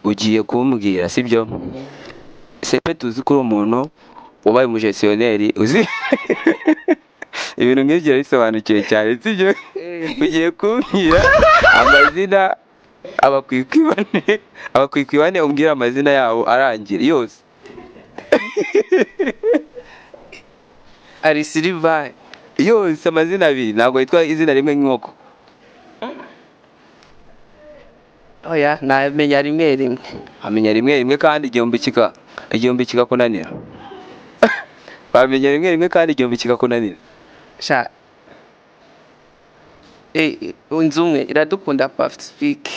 ugiye kumbwira sibyo sepe tuzi ko uri umuntu wabaye umugestionnaire uzi ibintu nk'ibyo bisobanukiye cyane sibyo ugiye kumbwira amazina abakwikwi bane umbwira amazina yabo arangira yose ari Silver yose amazina abiri ntabwo yitwa izina rimwe nk'inkoko. oya namenya rimwe amenya rimwe kandi igihumbi kikakunanira bamenya rimwe kandi igihumbi kikakunanira. sha unzumwe Iradukunda Pacifique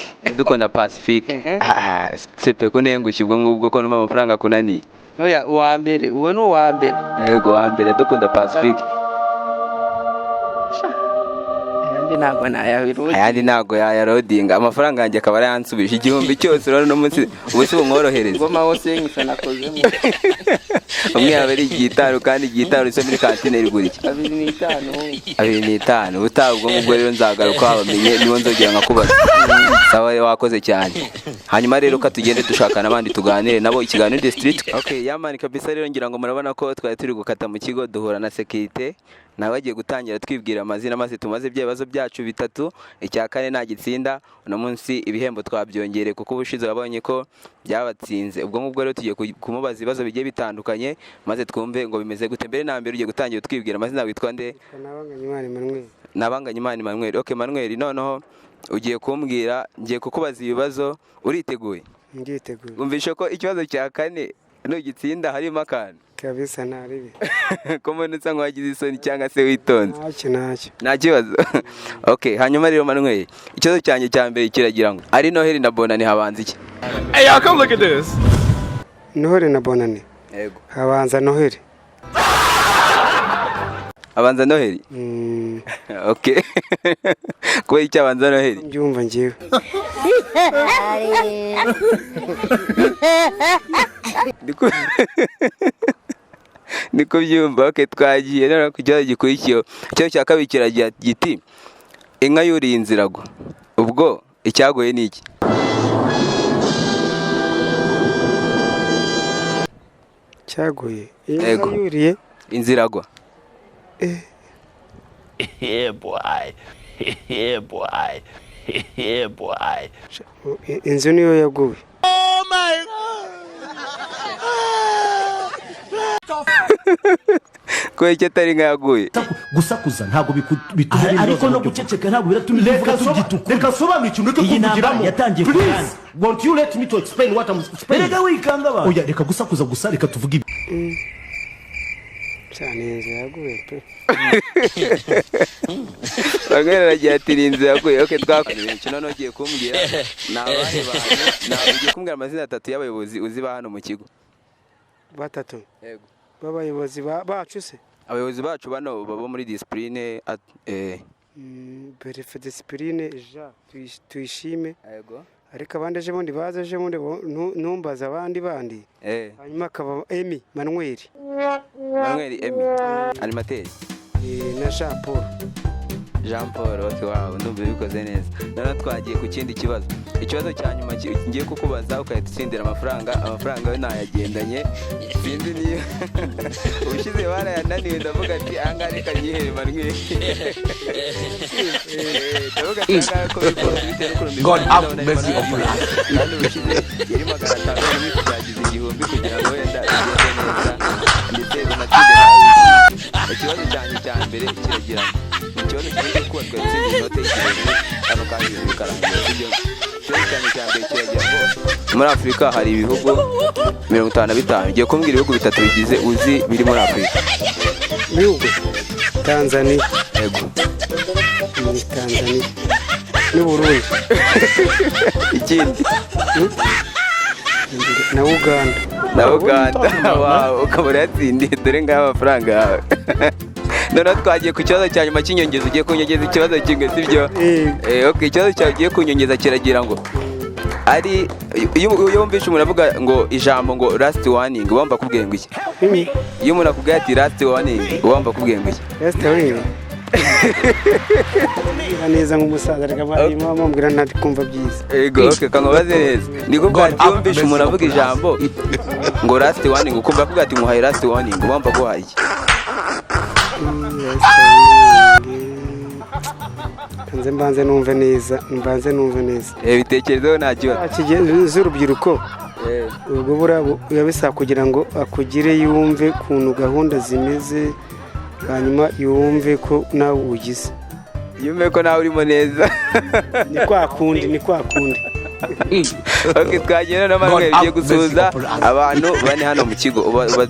sepe ko nengushye ubwo ngubwo ko numa amafaranga akunaniye. oya uwa mbere uwo ni uwa mbere yego uwa mbere Iradukunda Pacifique. ayandi ntago yayarodinga amafaranga yanjye akaba yansubije igihumbi cyose rero no munsi ubuse bumworohereza ngoma hose nkisa nakozemo umwe yabari igitaro kandi igitaro cyo muri kantine rigura iki 2,500 utabwo ngubwo rero nzagaruka abamenye niwo nzogera nkakubaza sawa wakoze cyane hanyuma rero ka tugende dushaka nabandi tuganire nabo ikiganiro The Street. Okay yamani kabisa rero ngira ngo murabona ko twari turi gukata mu kigo duhura na security nawe agiye gutangira twibwira amazina maze tumaze ibibazo byacu bitatu icya kane nta gitsinda uno munsi ibihembo twabyongereye kuko ubushize wabonye ko byabatsinze ubwo ngubwo rero tugiye kumubaza ibibazo bigiye bitandukanye maze twumve ngo bimeze gute. Mbere na mbere ugiye gutangira twibwira amazina witwa nde? Nabanganyimana Emmanuel. Okay Emmanuel noneho ugiye kumbwira ngiye kukubaza ibibazo uriteguye? Nditeguye. Umvishe ko ikibazo cya kane n'ugitsinda harimo akantu kabisa naribi komenetse ngo wagize isoni cyangwa se witonze nta kibazo. Okay hanyuma rero Emmanuel ikibazo cyanjye cya mbere kiragira ngo ari Noheli na Bonane habanza iki? Hey y'all come look at this. Noheli na Bonane yego habanza Noheli. Abanza Noheli? Okay. Kwa icyo abanza Noheli? Njumva ngiye. Niko byumva. Okay twagiye none kujya gikurikiyo. Cyo cya kabiri kiragira giti inka yuri inzirago. Ubwo icyagoye ni iki? Cyagoye. Inka yuriye inziragwa. Yeah boy. Yeah boy. Yeah boy. Inzu niyo yaguye. Oh my god. Ko icyo tari nka yaguye. Gusakuza ntago bituma ariko no guceceka ntago biratuma ivuga tugituku. Reka sobanura ikintu reka kuvugiramo. Yatangiye kurana. Won't you let me to explain what I'm explaining? Reka wikanga ba. Oya reka gusakuza gusa reka tuvuge. Cyane inzu yaguye pe. Bagera ragiye ati inzu yaguye. Okay twakoreye ikintu no giye kumbwira nabahe bantu nagiye kumbwira amazina atatu y'abayobozi uzi ba hano mu kigo. Batatu. Yego. Babayobozi bacu se? Abayobozi bacu bano babo muri discipline Berefe discipline ja tuyishime. Yego. Ariko abandi aje bundi baza aje bundi numbaza abandi hanyuma akaba Emi Manuel Emi animateur na Jean Paul. Okay wow ndumva bikoze neza. None twagiye ku kindi kibazo. Ikibazo cya nyuma ngiye kukubaza ukahita utsindira amafaranga we nayagendanye sinzi niyo ubushize barayananiwe ndavuga ati anga reka nyihere Emmanuel. God have mercy upon us. None ubushize yari 500 n'imiti byagize igihumbi kugira ngo wenda ndetse unatsinde nawe. Ikibazo cyanjye cya mbere kiragira ikibazo cyo kubazwa itsinda inote y'igihumbi hano kandi bikarangira ibyo cyane cyane kiragira ngo muri Afrika hari ibihugu 55 giye kumbwira ibihugu bitatu bigize uzi biri muri Afrika. Tanzania. Yego. Tanzania. Ni Burundi. Ikindi. Na Uganda. Wow, ukabura yatsindiye dore ngaho amafaranga yawe. None twagiye ku kibazo cya nyuma cy'inyongeza ugiye kunyongeza ikibazo kimwe sibyo? Okay ikibazo cyagiye kunyongeza kiragira ngo ari iyo wumvishe umuntu avuga ngo ijambo ngo last warning wumva kubwiye ngo iki? Iyo umuntu akubwiye ati last warning wumva kubwiye ngo iki? Last warning neza nk'umusaza reka bamubwira ntati kumva byiza. Ego okay kangobaze neza. Niko bwabyumvisha umuntu avuga ijambo ngo last warning ukumva avuga ati muhaye last warning wumva ko hayi. Kanze mbanze numve neza. Bitekerezo ntacyo. Z'urubyiruko. Ubwo burabo yabisa kugira ngo akugire yumve kuntu gahunda zimeze hanyuma yumve ko nawe ugize. Yumve ko nawe urimo neza. Ni kwa kundi. Okay twagenda na Manuel ugiye gusuza abantu bane hano mu kigo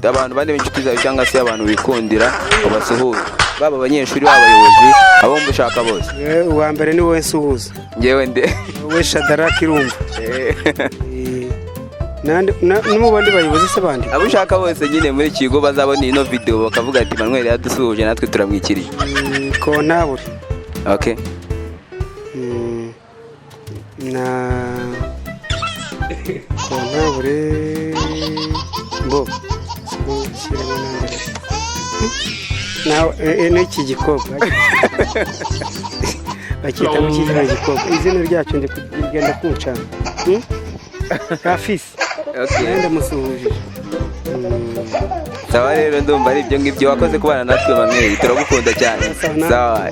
abantu bane b'inshuti zawe cyangwa se abantu bikundira ubasuhuza baba abanyeshuri b'abayobozi abo mushaka bose. Uwa mbere ni wowe nsuhuza. Ngewe nde wowe Shadaraki Rumba. N'umubandi bayobozi se bandi abo ushaka bose nyine muri kigo bazabona ino video bakavuga ati Manuel yadusuhuje natwe turamwikiriye. Kontabure. Okay. Na kontabure mbo n'iki gikobwa bakita mu kigira gikobwa izina ryacu ndigenda kuncana Rafisi. Okay. Ndamusuhuje. Sawa rero ndumva ari ibyo ngibyo wakoze kubana natwe Manuel turagukunda cyane. Sawa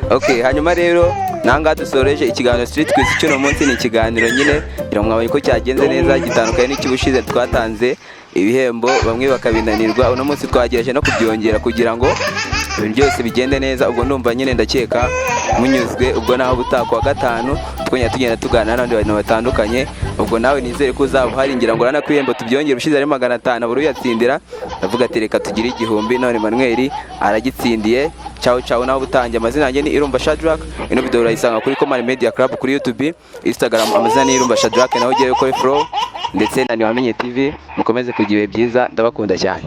okay hanyuma rero nanga dusoreje ikiganiro Street Quiz cyo no munsi ni ikiganiro nyine ngira mwabonye ko cyagenze neza gitandukanye n'ikibushize twatanze ibihembo bamwe bakabinanirwa uno munsi twageraje no kubyongera kugira ngo ibintu byose bigende neza ubwo ndumva nyine ndakeka munyuzwe ubwo naho butakwa gatanu twenya tugenda tuganira n'abandi bantu batandukanye ubwo nawe nizere ko uzaba hari ngira ngo rana kwihembo tubyongera ubushize ari 500 buri yatsindira ndavuga ati reka tugire igihumbi none Manuel aragitsindiye ciao naho butangiye amazina yanjye ni Irumba Shadrack ino video urayisanga kuri Komari Media Club kuri YouTube Instagram amazina ni Irumba Shadrack naho ugiye kuri Flow ndetse na Niwamenye TV mukomeze kugira ibihe byiza ndabakunda cyane.